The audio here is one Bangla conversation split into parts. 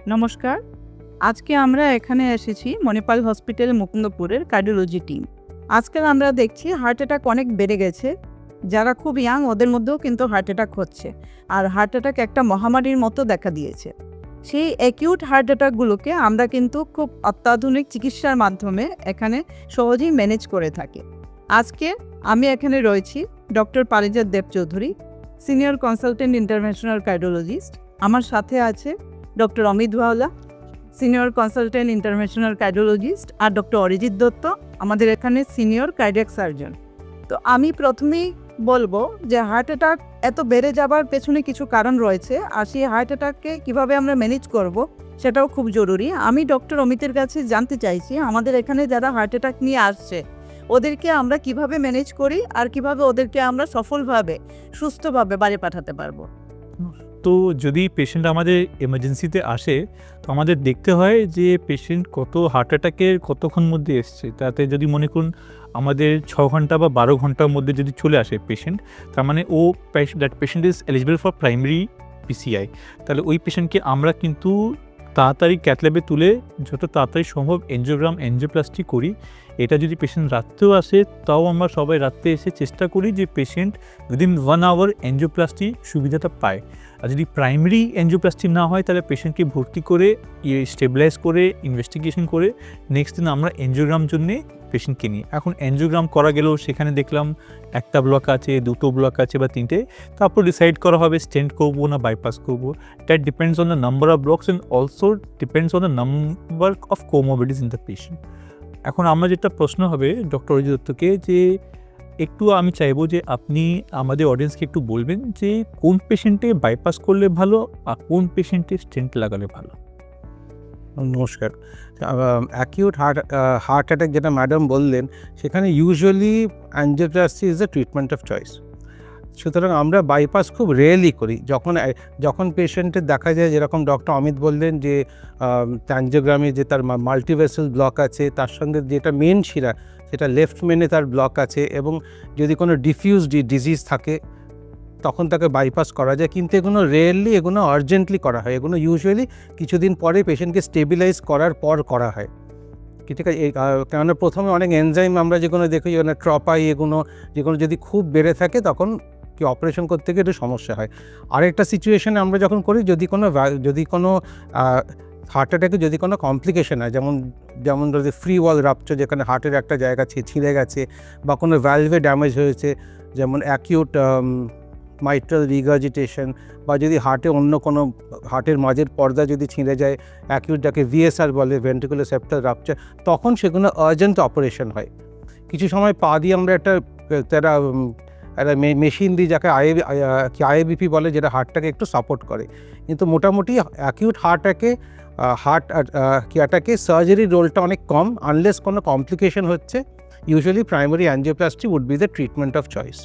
নমস্কার। আজকে আমরা এখানে এসেছি মণিপাল হসপিটাল মুকুন্দপুরের কার্ডিওলজি টিম। আজকাল আমরা দেখছি হার্ট অ্যাটাক অনেক বেড়ে গেছে। যারা খুব ইয়াং ওদের মধ্যেও কিন্তু হার্ট অ্যাটাক হচ্ছে। আর হার্ট অ্যাটাক একটা মহামারীর মতো দেখা দিয়েছে। সেই অ্যাকিউট হার্ট অ্যাটাকগুলোকে আমরা কিন্তু খুব অত্যাধুনিক চিকিৎসার মাধ্যমে এখানে সহজেই ম্যানেজ করে থাকি। আজকে আমি এখানে রয়েছি doctor Parijat Deb Chowdhury, senior consultant interventional cardiologist. আমার সাথে আছে doctor Amit Bhawla, senior consultant interventional cardiologist, আর ডক্টর অরিজিৎ দত্ত, আমাদের এখানে সিনিয়র কার্ডিয়াক সার্জন। তো আমি প্রথমেই বলবো যে হার্ট অ্যাটাক এত বেড়ে যাবার পেছনে কিছু কারণ রয়েছে, আর সেই হার্ট অ্যাটাককে কীভাবে আমরা ম্যানেজ করব সেটাও খুব জরুরি। আমি ডক্টর অমিতের কাছে জানতে চাইছি আমাদের এখানে যারা হার্ট অ্যাটাক নিয়ে আসছে ওদেরকে আমরা কিভাবে ম্যানেজ করি আর কিভাবে ওদেরকে আমরা সফলভাবে সুস্থভাবে বাড়ি পাঠাতে পারবো। তো যদি পেশেন্ট আমাদের এমার্জেন্সিতে আসে তো আমাদের দেখতে হয় যে পেশেন্ট কত হার্ট অ্যাটাকের কতক্ষণ মধ্যে এসছে। তাতে যদি মনে করুন আমাদের 6 ঘন্টা বা 12 ঘন্টার মধ্যে যদি চলে আসে পেশেন্ট, তার মানে that patient is eligible for primary PCI. তাহলে ওই পেশেন্টকে আমরা কিন্তু তাড়াতাড়ি ক্যাথল্যাবে তুলে যত তাড়াতাড়ি সম্ভব এনজিওপ্লাস্টি করি। এটা যদি পেশেন্ট রাত্রেও আসে তাও আমরা সবাই রাত্রে এসে চেষ্টা করি যে পেশেন্ট উইদিন 1 আওয়ার এনজিওপ্লাস্টি সুবিধাটা পায়। আর যদি প্রাইমারি এনজিওপ্লাস্টি না হয় তাহলে পেশেন্টকে ভর্তি করে স্টেবিলাইজ করে ইনভেস্টিগেশন করে নেক্সট দিন আমরা এনজিওগ্রাম জন্যে পেশেন্টকে নিই। এখন এনজিওগ্রাম করা গেলেও সেখানে দেখলাম একটা ব্লক আছে, 2টো ব্লক আছে বা 3টে, তারপর ডিসাইড করা হবে স্টেন্ট করবো না বাইপাস করবো। That depends on the number of blocks and also depends on the number of comorbidities in the patient. এখন আমরা যেটা প্রশ্ন হবে ডক্টর অরিজিৎ দত্তকে, যে একটু আমি চাইবো যে আপনি আমাদের অডিয়েন্সকে একটু বলবেন যে কোন পেশেন্টে বাইপাস করলে ভালো আর কোন পেশেন্টে স্টেন্ট লাগালে ভালো। নমস্কার। অ্যাকিউট হার্ট অ্যাটাক যেটা ম্যাডাম বললেন, সেখানে usually angioplasty is the treatment of choice. সুতরাং আমরা বাইপাস খুব রেয়ারলি করি। যখন পেশেন্টের দেখা যায়, যেরকম ডক্টর অমিত বললেন যে অ্যাঞ্জিওগ্রামে যে তার মাল্টিভেসেল ব্লক আছে, তার সঙ্গে যেটা মেন শিরা সেটা লেফট মেনে তার ব্লক আছে, এবং যদি কোনো ডিফিউজ ডিজিজ থাকে তখন তাকে বাইপাস করা যায়। কিন্তু এগুলো রেয়ারলি, এগুলো আর্জেন্টলি করা হয়। এগুলো ইউজুয়ালি কিছুদিন পরে পেশেন্টকে স্টেবিলাইজ করার পর করা হয়। ঠিক আছে, কেননা প্রথমে অনেক এনজাইম আমরা যেগুলো দেখি, যেগুলো ট্রপাই, যেগুলো যদি খুব বেড়ে থাকে তখন কি অপারেশন করতে গিয়ে একটু সমস্যা হয়। আরেকটা সিচুয়েশানে আমরা যখন করি, যদি কোনো হার্ট অ্যাটাকে যদি কোনো কমপ্লিকেশন হয়, যেমন যদি ফ্রি ওয়াল রাপচার, যেখানে হার্টের একটা জায়গা ছিঁড়ে গেছে, বা কোনো ভ্যালভে ড্যামেজ হয়েছে, যেমন অ্যাকিউট মাইট্রাল রিগার্জিটেশন, বা যদি অন্য কোনো হার্টের মাঝের পর্দা যদি ছিঁড়ে যায়, অ্যাকিউটটাকে ভিএসআর বলে, ভেন্ট্রিকুলার সেপ্টাল রাপচার, তখন সেগুলো আর্জেন্ট অপারেশন হয়। কিছু সময় পা দিয়ে আমরা একটা মেশিন দিই, যাকে আইএবিপি বলে, যেটা হার্টটাকে একটু সাপোর্ট করে। কিন্তু মোটামুটি অ্যাকিউট হার্ট অ্যাটাকে সার্জারির রোলটা অনেক কম, আনলেস কোনো কমপ্লিকেশন হচ্ছে। Usually primary angioplasty would be the treatment of choice.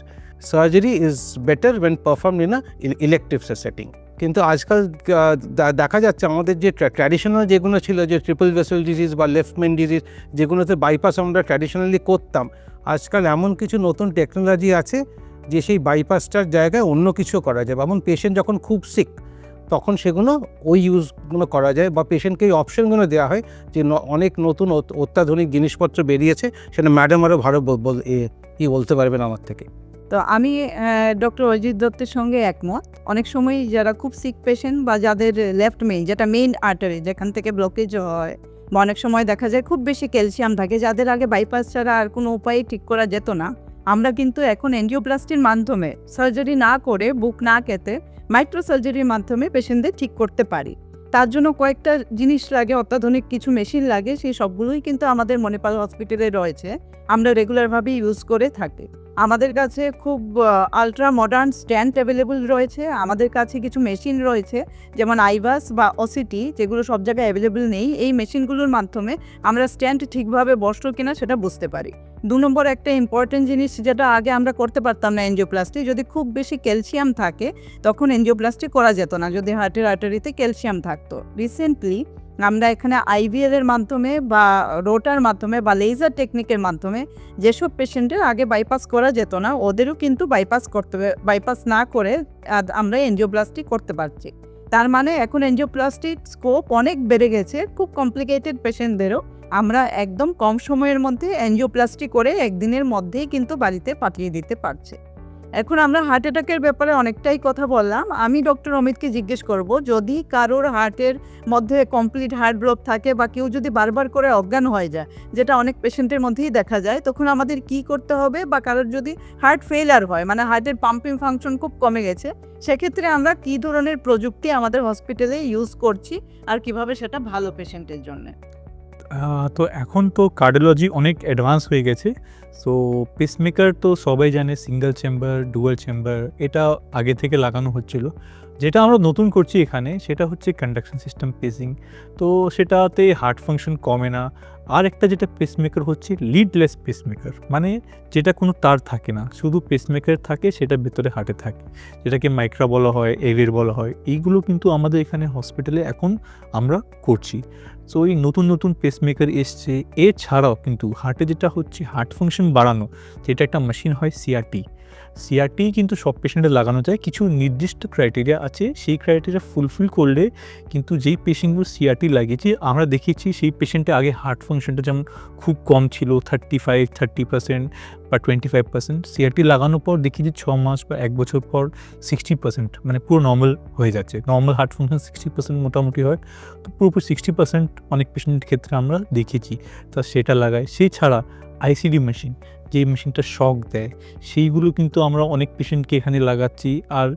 Surgery is better when performed in a elective setting. কিন্তু আজকাল দেখা যাচ্ছে আমাদের যে ট্র্যাডিশনাল যেগুলো ছিল, যে ট্রিপল ভেসেল ডিজিজ বা লেফট মেন ডিজিজ, যেগুলোতে বাইপাস আমরা ট্র্যাডিশনালি করতাম, আজকাল এমন কিছু নতুন টেকনোলজি আছে যে সেই বাইপাসটার জায়গায় অন্য কিছু করা যায়। যেমন পেশেন্ট যখন খুব সিক তখন সেগুলো ইউজগুলো করা যায়, বা পেশেন্টকে এই অপশনগুলো দেওয়া হয় যে অনেক নতুন অত্যাধুনিক জিনিসপত্র বেরিয়েছে। সেটা ম্যাডাম আরও ভালো বলতে পারবেন আমার থেকে। তো আমি ডক্টর অরিজিৎ দত্তের সঙ্গে একমত। অনেক সময় যারা খুব সিক পেশেন্ট বা যাদের লেফট মেইন, যেটা মেইন আর্টারি, যেখান থেকে ব্লকেজ হয়, বা অনেক সময় দেখা যায় খুব বেশি ক্যালসিয়াম থাকে, যাদের আগে বাইপাস ছাড়া আর কোনো উপায় ঠিক করা যেত না, আমরা কিন্তু এখন এনজিওপ্লাস্টির মাধ্যমে সার্জারি না করে, বুক না কেটে, মাইক্রো সার্জারির মাধ্যমে পেশেন্টদের ঠিক করতে পারি। তার জন্য কয়েকটা জিনিস লাগে, অত্যাধুনিক কিছু মেশিন লাগে, সেই সবগুলোই কিন্তু আমাদের মণিপাল হসপিটালে রয়েছে, আমরা রেগুলারভাবে ইউজ করে থাকি। আমাদের কাছে খুব আলট্রা মডার্ন স্ট্যান্ড অ্যাভেলেবল রয়েছে, আমাদের কাছে কিছু মেশিন রয়েছে যেমন আইভাস বা ওসিটি, যেগুলো সব জায়গায় অ্যাভেলেবল নেই। এই মেশিনগুলোর মাধ্যমে আমরা স্ট্যান্ড ঠিকভাবে বসলো কিনা সেটা বুঝতে পারি। 2 নম্বর একটা ইম্পর্টেন্ট জিনিস, যেটা আগে আমরা করতে পারতাম না এনজিওপ্লাস্টি, যদি খুব বেশি ক্যালসিয়াম থাকে তখন এনজিওপ্লাস্টি করা যেত না, যদি হার্টের আর্টারিতে ক্যালসিয়াম থাকতো। রিসেন্টলি আমরা এখানে আইভিএল এর মাধ্যমে বা রোটার মাধ্যমে বা লেজার টেকনিকের মাধ্যমে যেসব পেশেন্টের আগে বাইপাস করা যেত না, ওদেরও কিন্তু বাইপাস না করে আমরা এনজিওপ্লাস্টি করতে পারছি। তার মানে এখন এনজিওপ্লাস্টির স্কোপ অনেক বেড়ে গেছে, খুব কমপ্লিকেটেড পেশেন্টদেরও আমরা একদম কম সময়ের মধ্যে এনজিওপ্লাস্টি করে একদিনের মধ্যেই কিন্তু বাড়িতে পাঠিয়ে দিতে পারছে। এখন আমরা হার্ট অ্যাটাকের ব্যাপারে অনেকটাই কথা বললাম। আমি ডক্টর অমিতকে জিজ্ঞেস করব, যদি কারোর হার্টের মধ্যে কমপ্লিট হার্ট ব্লক থাকে বা কেউ যদি বারবার করে অজ্ঞান হয়ে যায়, যেটা অনেক পেশেন্টের মধ্যেই দেখা যায়, তখন আমাদের কি করতে হবে, বা কারোর যদি হার্ট ফেইলার হয়, মানে হার্টের পাম্পিং ফাংশন খুব কমে গেছে, সেক্ষেত্রে আমরা কী ধরনের প্রযুক্তি আমাদের হসপিটালে ইউজ করছি আর কিভাবে সেটা ভালো পেশেন্টের জন্য। তো এখন তো কার্ডিওলজি অনেক অ্যাডভান্স হয়ে গেছে। সো পেসমেকার তো সবাই জানে, সিঙ্গেল চেম্বার, ডুয়াল চেম্বার, এটা আগে থেকে লাগানো হচ্ছিল। যেটা আমরা নতুন করছি এখানে সেটা হচ্ছে কন্ডাকশন সিস্টেম পেসিং। তো সেটাতে হার্ট ফাংশন কমে না। আর একটা যেটা পেসমেকার হচ্ছে লিডলেস পেসমেকার, মানে যেটা কোনো তার থাকে না, শুধু পেসমেকার থাকে, সেটা ভেতরে হার্টে থাকে, যেটাকে মাইক্রা বলা হয়, এভির বলা হয়। এইগুলো কিন্তু আমাদের এখানে হসপিটালে এখন আমরা করছি। সো এই নতুন নতুন পেসমেকার এসছে। এছাড়াও কিন্তু হার্টে যেটা হচ্ছে হার্ট ফাংশন বাড়ানো, যেটা একটা মেশিন হয় সিআরটি কিন্তু সব পেশেন্টে লাগানো যায়। কিছু নির্দিষ্ট ক্রাইটেরিয়া আছে, সেই ক্রাইটেরিয়া ফুলফিল করলে কিন্তু যেই পেশেন্টগুলো সিআরটি লাগিয়েছি আমরা দেখেছি সেই পেশেন্টে আগে হার্ট ফাংশনটা যেমন খুব কম ছিল, 30% বা 25%, সিআরটি লাগানোর পর দেখি যে 6 মাস বা 1 বছর পর 60%, মানে পুরো নর্মাল হয়ে যাচ্ছে। নর্মাল হার্ট ফাংশন 60% মোটামুটি হয়, তো পুরোপুরি 60% অনেক পেশেন্টের ক্ষেত্রে আমরা দেখেছি, তা সেটা লাগায়। সেই ছাড়া আইসিডি মেশিন, যে মেশিনটা শক দেয়, সেইগুলো কিন্তু আমরা অনেক পেশেন্টকে এখানে লাগাচ্ছি, আর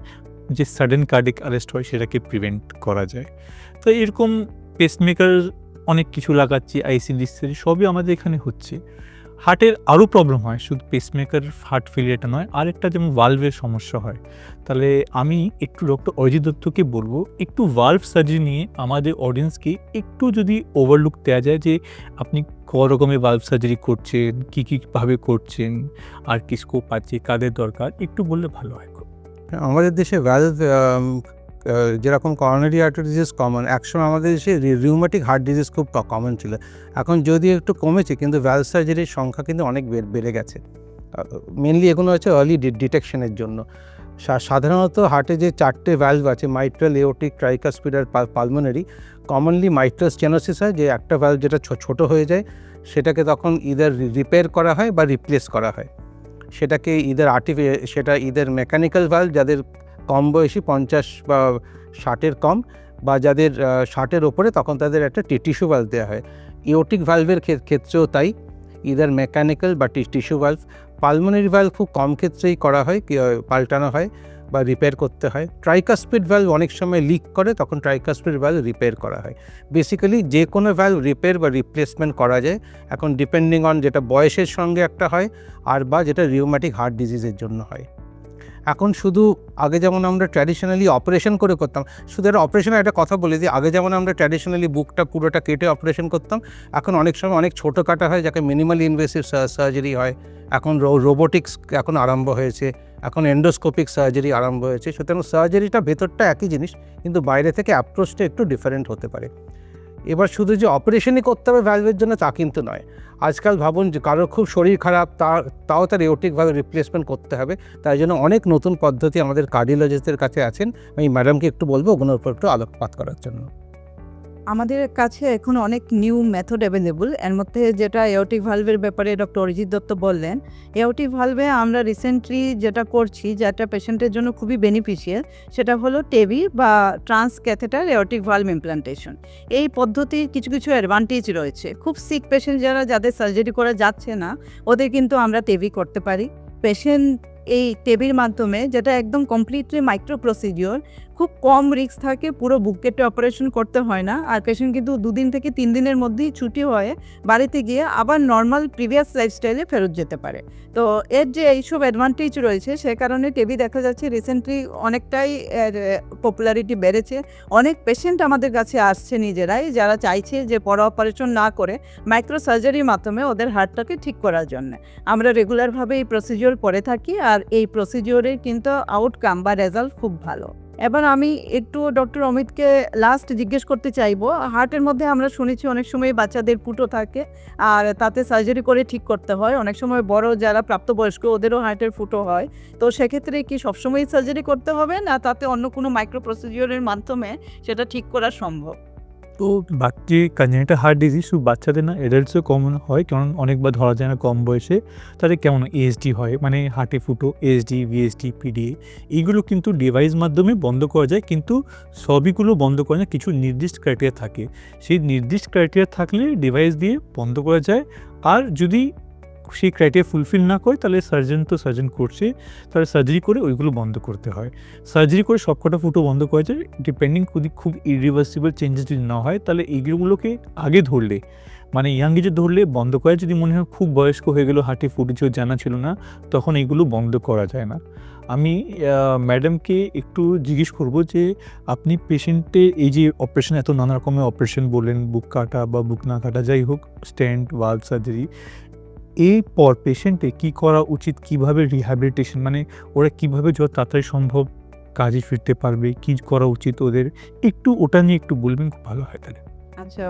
যে সাডেন কার্ডিক অ্যারেস্ট হয় সেটাকে প্রিভেন্ট করা যায়। তো এরকম পেসমেকার অনেক কিছু লাগাচ্ছি, আইসিডি সবই আমাদের এখানে হচ্ছে। হার্টের আরও প্রবলেম হয়, শুধু পেসমেকার হার্ট ফেলিয়ারটা নয়, আরেকটা যেমন ভালভের সমস্যা হয়। তাহলে আমি একটু ডক্টর অরিজিৎ দত্তকে বলবো একটু ভালভ সার্জারি নিয়ে আমাদের অডিয়েন্সকে একটু যদি ওভারলুক দেওয়া যায়, যে আপনি ক রকমের ভালভ সার্জারি করছেন, কীভাবে করছেন, আর কি স্কোপ আছে, কাদের দরকার, একটু বললে ভালো হয়। আমাদের দেশে ভ্যালভ যেরকম করোনারি আর্টারি ডিজিজ কমন, একসময় আমাদের দেশে রিউমেটিক হার্ট ডিজিজ খুব কমন ছিল। এখন যদিও একটু কমেছে, কিন্তু ভ্যালভ সার্জারির সংখ্যা কিন্তু অনেক বেড়ে গেছে। মেনলি এগুলো হচ্ছে আর্লি ডিটেকশনের জন্য। সাধারণত হার্টে যে 4টে ভ্যালভ আছে, মাইট্রাল, এওর্টিক, ট্রাইকাসপিড আর পালমোনারি, কমনলি মাইট্রাল স্টেনোসিস হয়, যে একটা ভ্যালভ যেটা ছোট হয়ে যায় সেটাকে তখন ইদার রিপেয়ার করা হয় বা রিপ্লেস করা হয়। সেটাকে ইদার মেকানিক্যাল ভ্যালভ, যাদের কম বয়সী 50 বা 60-এর কম, বা যাদের 60-এর ওপরে, তখন তাদের একটা টিস্যু ভ্যালভ দেওয়া হয়। এওর্টিক ভ্যালভের ক্ষেত্রেও তাই, ইদার মেকানিক্যাল বা টিস্যু ভ্যালভ। পালমোনারি ভ্যালভ খুব কম ক্ষেত্রেই করা হয়, পাল্টানো হয় বা রিপেয়ার করতে হয়। ট্রাইকাসপিড ভ্যালভ অনেক সময় লিক করে, তখন ট্রাইকাসপিড ভ্যালভ রিপেয়ার করা হয়। বেসিক্যালি যে কোনো ভ্যালভ রিপেয়ার বা রিপ্লেসমেন্ট করা যায়, এখন ডিপেন্ডিং অন যেটা বয়সের সঙ্গে একটা হয়, আর বা যেটা রিউম্যাটিক হার্ট ডিজিজের জন্য হয়। এখন শুধু আগে যেমন আমরা ট্র্যাডিশনালি অপারেশন করে করতাম, শুধু একটা অপারেশনের একটা কথা বলে দিই, আগে যেমন আমরা ট্র্যাডিশনালি বুকটা পুরোটা কেটে অপারেশন করতাম, এখন অনেক সময় অনেক ছোটো কাটা হয়, যাকে মিনিমালি ইনভেসিভ সার্জারি হয়। এখন রোবোটিক্স এখন আরম্ভ হয়েছে, এখন এন্ডোস্কোপিক সার্জারি আরম্ভ হয়েছে। সুতরাং সার্জারিটা ভেতরটা একই জিনিস, কিন্তু বাইরে থেকে অ্যাপ্রোচটা একটু ডিফারেন্ট হতে পারে। এবার শুধু যে অপারেশনই করতে হবে ভ্যালভের জন্য তা কিন্তু নয়। আজকাল ভাবুন যে কারোর খুব শরীর খারাপ, তাও তার এওর্টিক ভ্যালভ রিপ্লেসমেন্ট করতে হবে, তাই জন্য অনেক নতুন পদ্ধতি আমাদের কার্ডিওলজিস্টদের কাছে আছেন। আমি ম্যাডামকে একটু বলবো ওগুলোর উপর একটু আলোকপাত করার জন্য। আমাদের কাছে এখন অনেক নিউ মেথড অ্যাভেলেবল। এর মধ্যে যেটা এওর্টিক ভালভের ব্যাপারে ডক্টর অরিজিৎ দত্ত বললেন, এওর্টিক ভালভে আমরা রিসেন্টলি যেটা করছি, যেটা পেশেন্টের জন্য খুবই বেনিফিশিয়াল, সেটা হলো টেবি বা trans catheter aortic valve implantation. এই পদ্ধতির কিছু কিছু অ্যাডভান্টেজ রয়েছে। খুব সিক পেশেন্ট যাদের সার্জারি করা যাচ্ছে না, ওদের কিন্তু আমরা টেবি করতে পারি। পেশেন্ট এই টেবির মাধ্যমে, যেটা একদম কমপ্লিটলি মাইক্রো প্রসিডিওর, খুব কম রিস্ক থাকে, পুরো বুক কেটে অপারেশন করতে হয় না, আর পেশেন্ট কিন্তু 2 দিন থেকে 3 দিনের মধ্যেই ছুটি হয়ে বাড়িতে গিয়ে আবার নর্মাল প্রিভিয়াস লাইফস্টাইলে ফেরত যেতে পারে। তো এর যে এইসব অ্যাডভান্টেজ রয়েছে, সে কারণে টেবি দেখা যাচ্ছে রিসেন্টলি অনেকটাই পপুলারিটি বেড়েছে। অনেক পেশেন্ট আমাদের কাছে আসছে নিজেরাই, যারা চাইছে যে বড় অপারেশন না করে মাইক্রো সার্জারির মাধ্যমে ওদের হার্টটাকে ঠিক করার জন্য। আমরা রেগুলারভাবে এই প্রসিডিওর করে থাকি, আর এই প্রসিডিওরের কিন্তু আউটকাম বা রেজাল্ট খুব ভালো। এবার আমি একটু ডক্টর অমিতকে লাস্ট জিজ্ঞেস করতে চাইবো, হার্টের মধ্যে আমরা শুনেছি অনেক সময় বাচ্চাদের ফুটো থাকে আর তাতে সার্জারি করে ঠিক করতে হয়, অনেক সময় বড় যারা প্রাপ্তবয়স্ক ওদেরও হার্টের ফুটো হয়, তো সেক্ষেত্রে কি সবসময় সার্জারি করতে হবে না তাতে অন্য কোনো মাইক্রো প্রসিডিওরের মাধ্যমে সেটা ঠিক করা সম্ভব? তো বাচ্চা কনজেনিটাল হার্ট ডিজিজ শুধু বাচ্চাদের না, এডাল্টসও কমন হয়, কারণ অনেকবার ধরা যায় না কম বয়সে তাদের কেমন এএসডি হয়, মানে হার্টে ফুটো, এএসডি, ভিএসডি, পিডিএ, এইগুলো কিন্তু ডিভাইস মাধ্যমে বন্ধ করা যায়, কিন্তু সবইগুলো বন্ধ করা যায়, কিছু নির্দিষ্ট ক্রাইটেরিয়া থাকে, সেই নির্দিষ্ট ক্রাইটেরিয়া থাকলে ডিভাইস দিয়ে বন্ধ করা যায়। আর যদি সেই ক্রাইটেরিয়া ফুলফিল না করে তাহলে সার্জন করছে, তাহলে সার্জারি করে ওইগুলো বন্ধ করতে হয়। সার্জারি করে সবকটা ফুটো বন্ধ করা যায়, ডিপেন্ডিং যদি খুব ইরিভার্সিবল চেঞ্জেস যদি না হয় তাহলে এইগুলোকে আগে ধরলে, মানে ইয়াং এজে ধরলে বন্ধ করা, যদি মনে হয় খুব বয়স্ক হয়ে গেলো হার্টে ফুটেছে জানা ছিল না, তখন এইগুলো বন্ধ করা যায় না। আমি ম্যাডামকে একটু জিজ্ঞেস করব যে আপনি পেশেন্টে এই যে অপারেশন, এত নানা রকমের অপারেশন বললেন, বুক কাটা বা বুক না কাটা যাই হোক, স্ট্যান্ট, ভালভ সার্জারি, এরপর পেশেন্টে কী করা উচিত, কিভাবে রিহ্যাবিলিটেশন, মানে ওরা কিভাবে যত তাড়াতাড়ি সম্ভব কাজে ফিরতে পারবে, কী করা উচিত ওদের, একটু ওটা নিয়ে একটু বলবেন, খুব ভালো হয় তাহলে। আচ্ছা,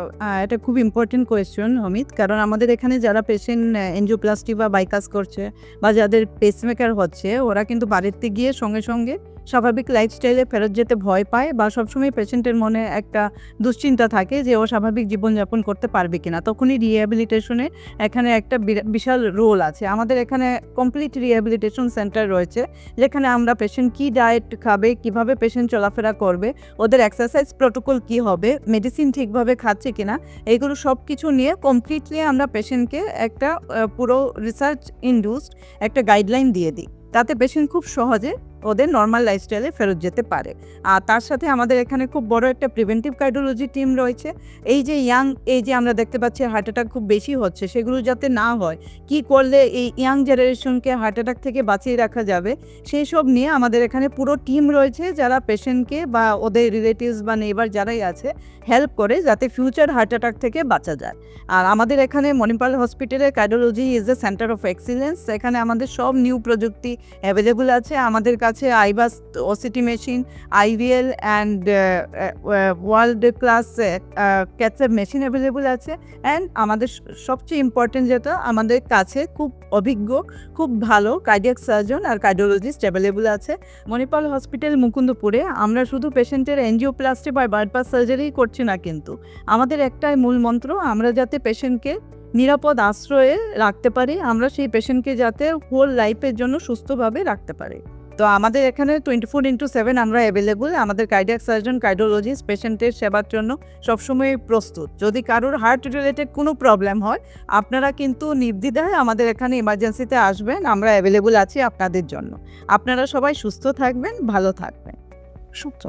এটা খুব ইম্পর্টেন্ট কোয়েশ্চেন অমিত, কারণ আমাদের এখানে যারা পেশেন্ট এনজিওপ্লাস্টি বা বাইপাস করছে বা যাদের পেসমেকার হচ্ছে, ওরা কিন্তু বাড়িতে গিয়ে সঙ্গে সঙ্গে স্বাভাবিক লাইফস্টাইলে ফেরত যেতে ভয় পায়, বা সবসময় পেশেন্টের মনে একটা দুশ্চিন্তা থাকে যে ও স্বাভাবিক জীবনযাপন করতে পারবে কিনা। তখনই রিহ্যাবিলিটেশনে এখানে একটা বিশাল রোল আছে। আমাদের এখানে কমপ্লিট রিহ্যাবিলিটেশন সেন্টার রয়েছে, যেখানে আমরা পেশেন্ট কী ডায়েট খাবে, কিভাবে পেশেন্ট চলাফেরা করবে, ওদের এক্সারসাইজ প্রোটোকল কী হবে, মেডিসিন ঠিকভাবে খাচ্ছে কিনা, এইগুলো সব কিছু নিয়ে কমপ্লিটলি আমরা পেশেন্টকে একটা পুরো রিসার্চ ইনডিউসড একটা গাইডলাইন দিয়ে দিই, তাতে পেশেন্ট খুব সহজে ওদের নর্মাল লাইফস্টাইলে ফেরত যেতে পারে। আর তার সাথে আমাদের এখানে খুব বড় একটা প্রিভেন্টিভ কার্ডিওলজি টিম রয়েছে। এই যে এই যে আমরা দেখতে পাচ্ছি হার্ট অ্যাটাক খুব বেশি হচ্ছে, সেগুলো যাতে না হয়, কি করলে এই ইয়াং জেনারেশনকে হার্ট অ্যাটাক থেকে বাঁচিয়ে রাখা যাবে, সেই সব নিয়ে আমাদের এখানে পুরো টিম রয়েছে, যারা পেশেন্টকে বা ওদের রিলেটিভস বা নেইবার যারাই আছে হেল্প করে, যাতে ফিউচার হার্ট অ্যাটাক থেকে বাঁচা যায়। আর আমাদের এখানে মণিপাল হসপিটালে cardiology is a centre of excellence. এখানে আমাদের সব নিউ প্রযুক্তি অ্যাভেলেবল আছে। আমাদের কাছে আইবাস OCT machine, IVL and world class cath lab machine available আছে। অ্যান্ড আমাদের সবচেয়ে ইম্পর্টেন্ট যেটা, আমাদের কাছে খুব অভিজ্ঞ, খুব ভালো কার্ডিয়াক সার্জন আর কার্ডিওলজিস্ট অ্যাভেলেবল আছে। মণিপাল হসপিটাল মুকুন্দপুরে আমরা শুধু পেশেন্টের এনজিওপ্লাস্টি বা বাইপাস সার্জারিই করছি না, কিন্তু আমাদের একটাই মূল মন্ত্র, আমরা যাতে পেশেন্টকে নিরাপদ আশ্রয়ে রাখতে পারি, আমরা সেই পেশেন্টকে যাতে হোল লাইফের জন্য সুস্থভাবে রাখতে পারি। তো আমাদের এখানে 24/7 আমরা অ্যাভেলেবল। আমাদের কার্ডিয়াক সার্জন, কার্ডিওলজিস্ট পেশেন্টের সেবার জন্য সবসময় প্রস্তুত। যদি কারোর হার্ট রিলেটেড কোনো প্রবলেম হয়, আপনারা কিন্তু নির্দ্বিধায় আমাদের এখানে ইমার্জেন্সিতে আসবেন, আমরা অ্যাভেলেবল আছি আপনাদের জন্য। আপনারা সবাই সুস্থ থাকবেন, ভালো থাকবেন। সুস্থ